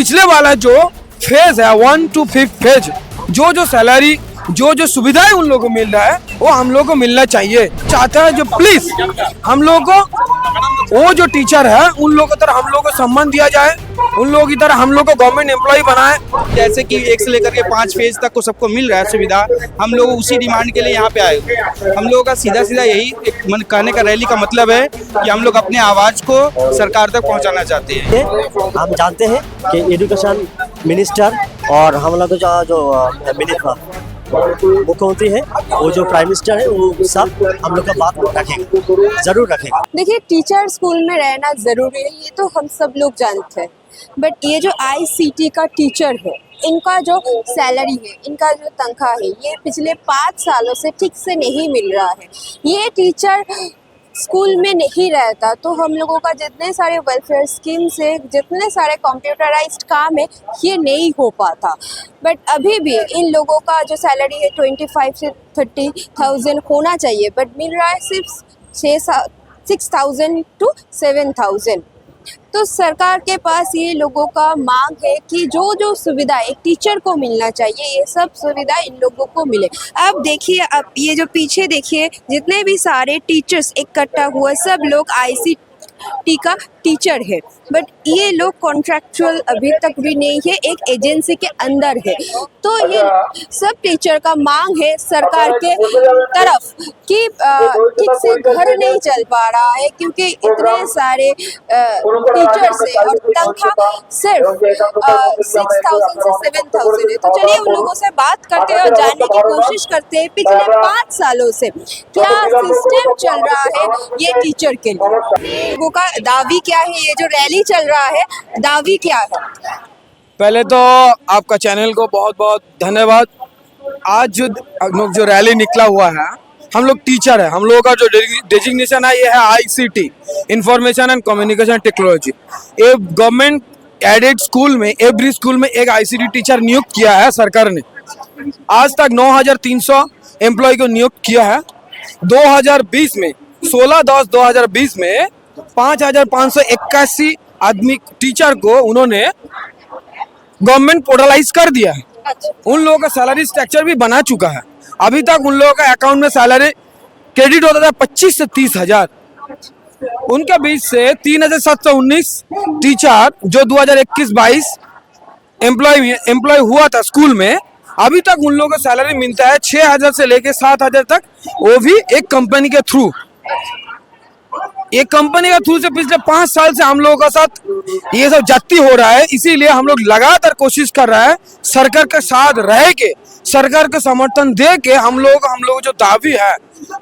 पिछले वाला जो फेज है 1 to 5 फेज, जो सैलरी जो सुविधाएं उन लोगों को मिल रहा है वो हम लोग को मिलना चाहिए। चाहता है जो प्लीज हम लोग को वो जो टीचर है उन लोगों की तरह हम लोग को सम्मान दिया जाए, उन लोगों की तरह हम लोग को गवर्नमेंट एम्प्लॉय बनाए। जैसे कि 1 से लेकर के 5 फेज तक को सबको मिल रहा है सुविधा, हम लोग उसी डिमांड के लिए यहाँ पे आए हुए। हम लोगों का सीधा यही कहने का रैली का मतलब है कि हम लोग अपने आवाज को सरकार तक पहुँचाना चाहते हैं। हम जानते हैं कि एजुकेशन मिनिस्टर और हम लोग जो मुख्यमंत्री है, वो जो प्राइम मिनिस्टर है, वो सब हम लोग का बात रखेगा, जरूर रखेगा। देखिए, टीचर स्कूल में रहना ज़रूरी है, ये तो हम सब लोग जानते हैं। बट ये जो ICT का टीचर है, इनका जो सैलरी है, इनका जो तनख्वाह है, ये पिछले 5 सालों से ठीक से नहीं मिल रहा है। ये टीचर स्कूल में नहीं रहता तो हम लोगों का जितने सारे वेलफेयर स्कीम से जितने सारे कंप्यूटराइज्ड काम है, ये नहीं हो पाता। बट अभी भी इन लोगों का जो सैलरी है 25 से 30,000 होना चाहिए, बट मिल रहा है सिर्फ 6,000 to 7,000। तो सरकार के पास ये लोगों का मांग है कि जो सुविधा एक टीचर को मिलना चाहिए, ये सब सुविधा इन लोगों को मिले। अब देखिए, अब ये जो पीछे देखिए, जितने भी सारे टीचर्स इकट्ठा हुए, सब लोग ICT का टीचर है, बट ये लोग कॉन्ट्रैक्चुअल अभी तक भी नहीं है, एक एजेंसी के अंदर है। तो ये सब टीचर का मांग है सरकार के तरफ कि ठीक से घर नहीं चल पा रहा है, क्योंकि इतने सारे टीचर्स है और तनख्वाह सिर्फ 6,000 से 7,000 है। तो चलिए उन लोगों से बात करते हैं और जानने की कोशिश करते हैं पिछले 5 सालों से क्या सिस्टम चल रहा है ये टीचर के लिए। लोगों का दावी क्या है, ये जो रैली चल रहा है, दावी क्या है? पहले तो आपका चैनल को बहुत बहुत धन्यवाद। आज जो रैली निकला हुआ है, हम लोग टीचर है, हम लोगों का जो डेजिग्नेशन है ये है ICT, information and communication technology. ये गवर्नमेंट एडेड स्कूल में, एवरी स्कूल में एक ICT टीचर नियुक्त किया है सरकार ने। आज तक 9,300 एम्प्लॉय को नियुक्त किया है। 2020 में 16/10/2020 में 5,581 आदमी टीचर को उन्होंने गवर्नमेंट पोर्टलाइज कर दिया है। उन लोगों का सैलरी स्ट्रक्चर भी बना चुका है। अभी तक उन लोगों का अकाउंट में सैलरी क्रेडिट होता था 25 से 30,000। उनके बीच से 3,719 टीचर जो 2021-22 एम्प्लॉय हुआ था स्कूल में, अभी तक उन लोगों को सैलरी मिलता है 6,000 से लेके 7,000 तक, वो भी एक कंपनी के थ्रू। एक कंपनी के थ्रू से पिछले 5 साल से हम लोगों का साथ ये सब जाती हो रहा है। इसीलिए हम लोग लगातार कोशिश कर रहा है सरकार के साथ रह के, सरकार को समर्थन दे के हम लोग जो दावी है,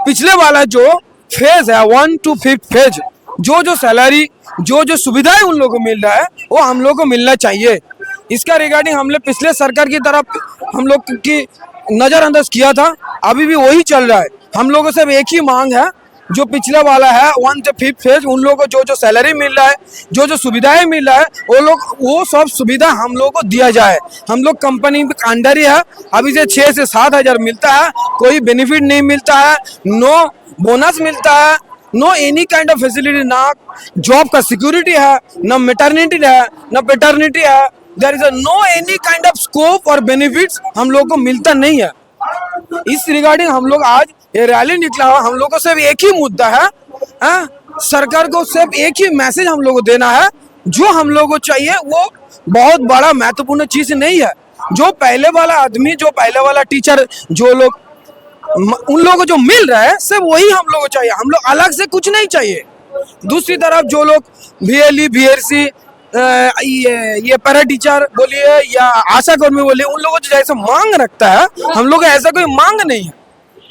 पिछले वाला जो फेज है 1 to 5 फेज, जो सैलरी जो सुविधाएं उन लोगों को मिल रहा है वो हम लोग को मिलना चाहिए। इसका रिगार्डिंग हमने पिछले सरकार की तरफ हम लोग की नजरअंदाज किया था, अभी भी वही चल रहा है। हम लोगों से एक ही मांग है, जो पिछला वाला है 1 to 5 फेज, उन लोगों को जो सैलरी मिल रहा है, जो सुविधाएं मिल रहा है, वो सब सुविधा हम लोग को दिया जाए। हम लोग कंपनी के अंडर ही है, अभी से 6 से 7,000 मिलता है, कोई बेनिफिट नहीं मिलता है, नो बोनस मिलता है, no any kind of facility, ना जॉब का सिक्योरिटी है, ना मैटरनिटी है, ना पेटर्निटी है। There is no any kind of scope और बेनिफिट्स हम लोग को मिलता नहीं है। इस रिगार्डिंग हम लोग आज ये रैली निकला हुआ, हम लोग को सिर्फ एक ही मुद्दा है, सरकार को सिर्फ एक ही मैसेज हम लोग को देना है। जो हम लोग को चाहिए वो बहुत बड़ा महत्वपूर्ण चीज नहीं है। जो पहले वाला आदमी, जो पहले वाला टीचर, जो लोग उन लोगों को जो मिल रहा है, सिर्फ वही हम लोग को चाहिए। हम लोग अलग से कुछ नहीं चाहिए। दूसरी तरफ जो लोग VLE, VRC, ये पैरा टीचर बोलिए या आशा कर्मी बोलिए, उन लोगों को जैसे मांग रखता है, हम लोग ऐसा कोई मांग नहीं है।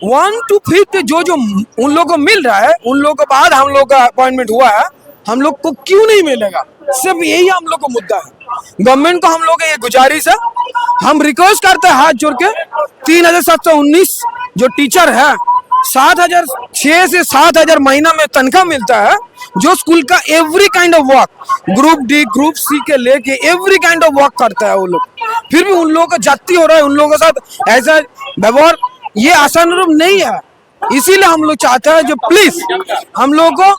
1 to 5 जो उन लोगों को मिल रहा है, उन लोगों के बाद हम लोग का अपॉइंटमेंट हुआ है, हम लोग को क्यों नहीं मिलेगा? सिर्फ यही हम लोग को मुद्दा है। गवर्नमेंट को हम लोग ये गुजारिश है, हम रिक्वेस्ट करते हैं हाथ जोड़ के, 3,719 जो टीचर है, 6 से 7,000 महीना में तनख्वाह मिलता है, जो स्कूल का every kind of work, group D, group C के लेके एवरी काइंड ऑफ वर्क करता है वो लोग। फिर भी उन लोगों का जाती हो रहा है, उन लोगों के साथ ऐसा व्यवहार ये आशानुरूप नहीं है। इसीलिए हम लोग चाहते हैं जो प्लीज हम लोग को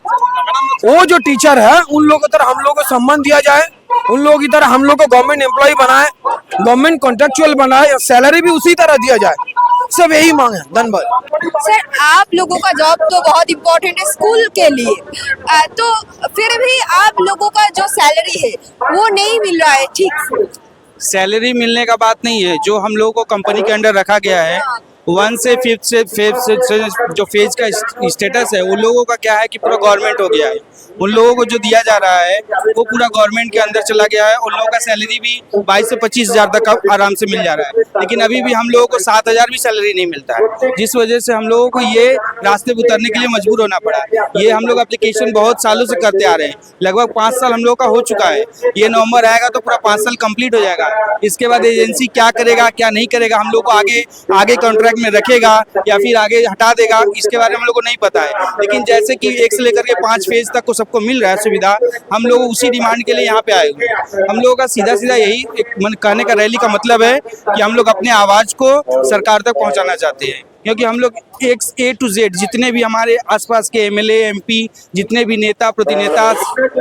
वो जो टीचर है उन लोगों की तरह हम लोग को सम्मान दिया जाए, उन लोगों की तरह हम लोग को गवर्नमेंट एम्प्लॉय बनाए, गवर्नमेंट कॉन्ट्रेक्चुअल बनाए, सैलरी भी उसी तरह दिया जाए, सब यही मांग है। धन्यवाद। सर आप लोगों का जॉब तो बहुत इम्पोर्टेंट है स्कूल के लिए, तो फिर भी आप लोगों का जो सैलरी है वो नहीं मिल रहा है ठीक से। सैलरी मिलने का बात नहीं है, जो हम लोगों को कंपनी के अंडर रखा गया है 1 से 5 से जो फेज का स्टेटस है, उन लोगों का क्या है कि पूरा गवर्नमेंट हो गया है। उन लोगों को जो दिया जा रहा है वो पूरा गवर्नमेंट के अंदर चला गया है। उन लोगों का सैलरी भी 22 से 25 हज़ार तक आराम से मिल जा रहा है, लेकिन अभी भी हम लोगों को 7,000 भी सैलरी नहीं मिलता है, जिस वजह से हम लोगों को ये रास्ते पर उतरने के लिए मजबूर होना पड़ा। ये हम लोग एप्लीकेशन बहुत सालों से करते आ रहे हैं, लगभग 5 साल हम लोग का हो चुका है। ये नवंबर आएगा तो पूरा 5 साल कंप्लीट हो जाएगा। इसके बाद एजेंसी क्या करेगा क्या नहीं करेगा, हम लोग को आगे कॉन्ट्रैक्ट में रखेगा या फिर आगे हटा देगा, इसके बारे में हम लोग को नहीं पता है। लेकिन जैसे कि 1 से लेकर के 5 फेज तक को सबको मिल रहा है सुविधा, हम लोग उसी डिमांड के लिए यहाँ पे आए हुए हैं। हम लोगों का सीधा यही कहने का रैली का मतलब है कि हम लोग अपने आवाज को सरकार तक पहुँचाना चाहते हैं, क्योंकि हम लोग A to Z जितने भी हमारे आसपास के MLA MP जितने भी नेता प्रतिनेता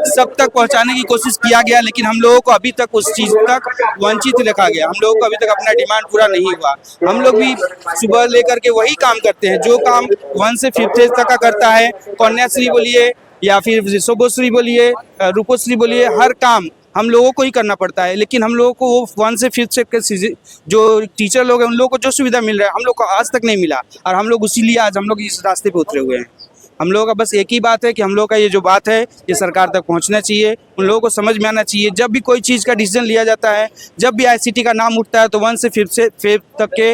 सब तक पहुंचाने की कोशिश किया गया, लेकिन हम लोगों को अभी तक उस चीज़ तक वंचित रखा गया। हम लोगों को अभी तक अपना डिमांड पूरा नहीं हुआ। हम लोग भी सुबह लेकर के वही काम करते हैं जो काम 1 से 5 फेज तक का करता है। कन्याश्री बोलिए या फिर शुभश्री बोलिए, रूपश्री बोलिए, हर काम हम लोगों को ही करना पड़ता है। लेकिन हम लोगों को वो 1 से 5 से जो टीचर लोग हैं उन लोगों को जो सुविधा मिल रहा है हम लोग को आज तक नहीं मिला, और हम लोग इसीलिए आज हम लोग इस रास्ते पे उतरे हुए हैं। हम लोगों का बस एक ही बात है कि हम लोग का ये जो बात है ये सरकार तक पहुंचना चाहिए, उन लोगों को समझ में आना चाहिए। जब भी कोई चीज़ का डिसीजन लिया जाता है, जब भी ICT का नाम उठता है तो 1 से 5 तक के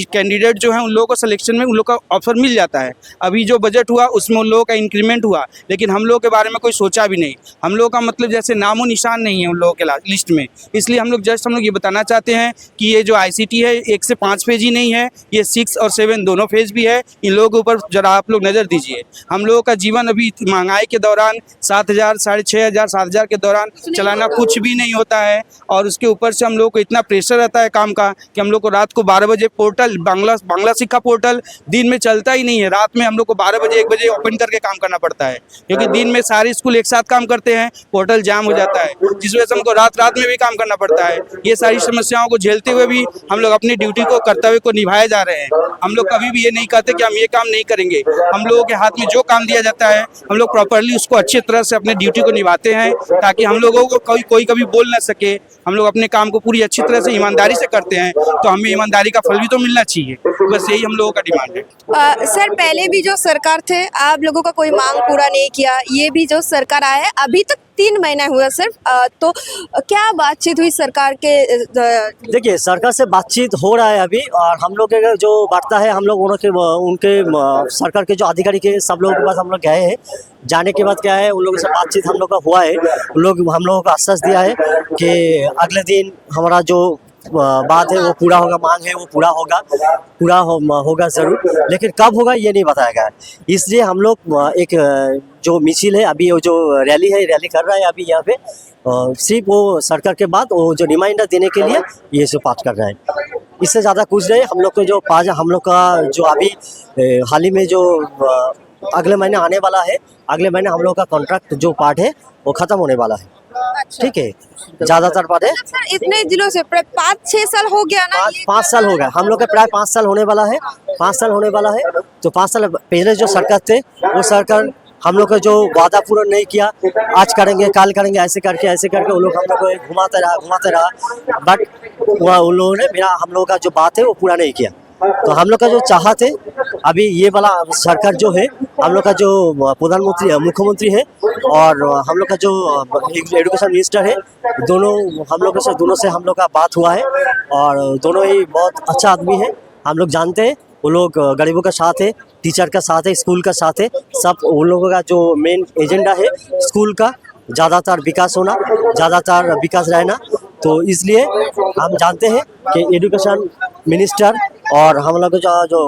कैंडिडेट जो हैं उन लोगों को सिलेक्शन में उन लोग का ऑफर मिल जाता है। अभी जो बजट हुआ उसमें उन लोगों का इंक्रीमेंट हुआ, लेकिन हम लोग के बारे में कोई सोचा भी नहीं। हम लोग का मतलब जैसे नामो निशान नहीं है उन लोगों के लिस्ट में। इसलिए हम लोग ये बताना चाहते हैं कि ये जो ICT है 1 से 5 फेज ही नहीं है, ये 6 और 7 दोनों फेज भी है। इन लोगों के ऊपर जरा आप लोग नज़र दीजिए। हम लोगों का जीवन अभी महंगाई के दौरान 7,000 6,500 7,000 के दौरान चलाना कुछ भी नहीं होता है, और उसके ऊपर से हम लोग को इतना प्रेशर रहता है काम का कि हम लोग को रात को 12 बजे पोर्टल बांग्ला शिक्षा पोर्टल दिन में चलता ही नहीं है। रात में हम लोग को 12 बजे 1 बजे ओपन करके काम करना पड़ता है, क्योंकि दिन में सारे स्कूल एक साथ काम करते हैं, पोर्टल जाम हो जाता है, जिस वजह से हमको रात में भी काम करना पड़ता है। ये सारी समस्याओं को झेलते हुए भी हम लोग अपनी ड्यूटी को कर्तव्य को निभाए जा रहे हैं। हम लोग कभी भी ये नहीं कहते कि हम ये काम नहीं करेंगे। हम लोगों के हाथ में जो काम दिया जाता है हम लोग प्रॉपरली उसको अच्छी तरह से अपने ड्यूटी को निभाते हैं, ताकि हम लोगों को कोई कभी बोल ना सके। हम लोग अपने काम को पूरी अच्छी तरह से ईमानदारी से करते हैं, तो हमें ईमानदारी का फल भी तो मिलना चाहिए। बस यही हम लोगों का डिमांड है। सर पहले भी जो सरकार थे आप लोगों का कोई मांग पूरा नहीं किया, ये भी जो सरकार आया है अभी तक 3 महीना हुआ सिर्फ, तो क्या बातचीत हुई सरकार के? देखिए सरकार से बातचीत हो रहा है अभी, और हम लोग के जो वार्ता है हम लोग उनके सरकार के जो अधिकारी के सब लोगों के पास हम लोग गए हैं। जाने के बाद क्या है उन लोगों से बातचीत हम लोग का हुआ है। उन लोग हम लोगों को आश्वास दिया है कि अगले दिन हमारा जो बात है वो पूरा होगा, मांग है वो पूरा होगा ज़रूर, लेकिन कब होगा ये नहीं बताया गया। इसलिए हम लोग एक जो मिছিল है अभी, वो जो रैली कर रहा है अभी यहाँ पे, सिर्फ वो सरकार के बाद वो जो रिमाइंडर देने के लिए ये सब बात कर रहा है। इससे ज़्यादा कुछ नहीं। हम लोग को जो हम लोग का जो अभी हाल ही में जो अगले महीने आने वाला है, अगले महीने हम लोग का कॉन्ट्रैक्ट जो पार्ट है वो ख़त्म होने वाला है। अच्छा। ठीक है, ज़्यादातर पार्ट है। सर इतने दिनों से 5-6 साल हो गया ना? 5 साल हो गया, हम लोग का प्राय 5 साल होने वाला है। 5 साल होने वाला है, तो 5 साल पहले जो सरकार थे वो सरकार हम लोग का जो वादा पूरा नहीं किया, आज करेंगे कल करेंगे ऐसे करके वो लोग हम लोग को घुमाते रहा, बट उन लोगों ने हम लोग का जो बात है वो पूरा नहीं किया। तो हम लोग का जो चाहत है अभी ये वाला सरकार जो है, हम लोग का जो मुख्यमंत्री है और हम लोग का जो एजुकेशन मिनिस्टर है, दोनों से हम लोग का बात हुआ है, और दोनों ही बहुत अच्छा आदमी है। हम लोग जानते हैं वो लोग गरीबों का साथ है, टीचर का साथ है, स्कूल का साथ है, सब उन लोगों का जो मेन एजेंडा है स्कूल का ज़्यादातर विकास रहना। तो इसलिए हम जानते हैं कि एजुकेशन मिनिस्टर और हम लोग जो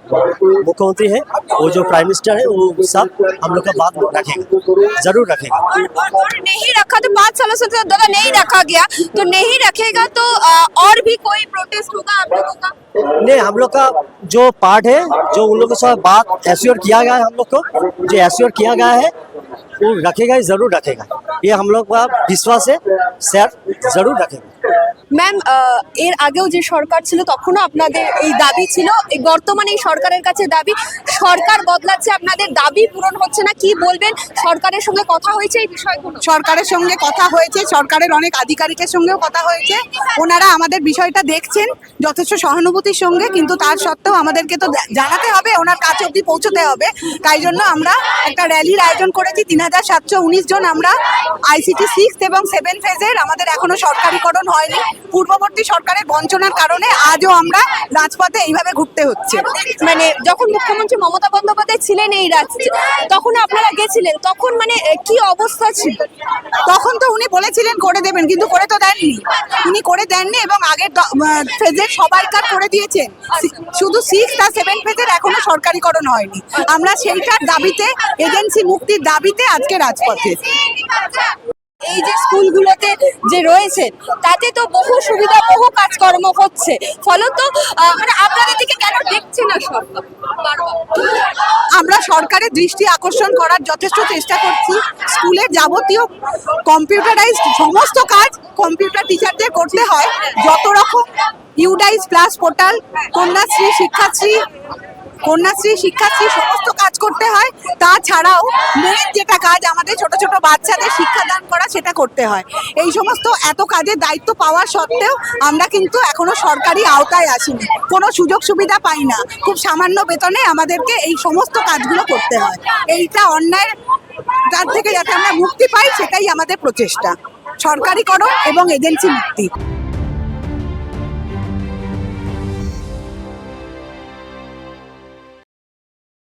मुख्यमंत्री है, वो जो प्राइम मिनिस्टर है, वो सब हम लोग का बात रखेगा, जरूर रखेगा। और नहीं रखा तो 5 सालों से ज़्यादा नहीं रखा गया, तो नहीं रखेगा तो और भी कोई प्रोटेस्ट होगा आप लोगों का? नहीं, हम लोग का जो पार्ट है, जो उन लोगों के साथ बात एश्योर किया गया है, हम लोग को जो एश्योर किया गया है वो रखेगा, जरूर रखेगा। ये हम लोग का विश्वास है, सर जरूर रखेंगे। ম্যাম এর আগেও যে সরকার ছিল তখনও আপনাদের এই দাবি ছিল, এই বর্তমানে এই সরকারের কাছে দাবি, সরকার বদলাচ্ছে আপনাদের দাবি পূরণ হচ্ছে না, কি বলবেন? সরকারের সঙ্গে কথা হয়েছে এই বিষয়গুলো? সরকারের সঙ্গে কথা হয়েছে, সরকারের অনেক আধিকারিকের সঙ্গেও কথা হয়েছে, ওনারা আমাদের বিষয়টা দেখছেন যথেষ্ট সহানুভূতির সঙ্গে, কিন্তু তার সত্ত্বেও আমাদেরকে তো জানাতে হবে, ওনার কাছে অবধি পৌঁছতে হবে। তাই জন্য আমরা একটা র্যালির আয়োজন করেছি। 3719 জন আমরা আইসিটি 6 এবং 7 ফেজের, আমাদের এখনো সরকারিকরণ হয়নি। পূর্ববর্তী সরকারের বঞ্চনার কারণে আজও আমরা রাজপথে এইভাবে ঘুরতে হচ্ছে। মানে যখন মুখ্যমন্ত্রী মমতা বন্দ্যোপাধ্যায় ছিলেন এই রাজ্যে, তখন আপনারা গেছিলেন, তখন মানে কি অবস্থা ছিল? তখন তো উনি বলেছিলেন করে দেবেন, কিন্তু করে তো দেননি, উনি করে দেননি এবং আগের ফেজের সবাইকার করে দিয়েছেন, শুধু 6 আর 7 ফেজের এখনো সরকারিকরণ হয়নি। আমরা সেইটার দাবিতে, এজেন্সি মুক্তির দাবিতে আজকে রাজপথে। এই যে স্কুলগুলোতে যে রয়েছে তাতে তো বহু সুবিধা, বহু কাজকর্ম হচ্ছে, ফলত মানে আপনাদের দিকে কেন দেখছে না সরকার বারবার? আমরা সরকারের দৃষ্টি আকর্ষণ করার যথেষ্ট চেষ্টা করছি। স্কুলের যাবতীয় কম্পিউটারাইজড সমস্ত কাজ কম্পিউটার টিচারদের করতে হয়। যত রকম UDISE plus portal, Kanyashree, Shikshashree সমস্ত কাজ করতে হয়। তাছাড়াও মেন যেটা কাজ আমাদের ছোট ছোট বাচ্চাদের শিক্ষাদান করা, সেটা করতে হয়। এই সমস্ত এত কাজের দায়িত্ব পাওয়া সত্ত্বেও আমরা কিন্তু এখনো সরকারি আওতায় আসিনি, কোনো সুযোগ সুবিধা পাই না। খুব সামান্য বেতনে আমাদেরকে এই সমস্ত কাজগুলো করতে হয়। এইটা অন্যায়, তার থেকে যাতে আমরা মুক্তি পাই সেটাই আমাদের প্রচেষ্টা, সরকারিকরণ এবং এজেন্সি মুক্তি।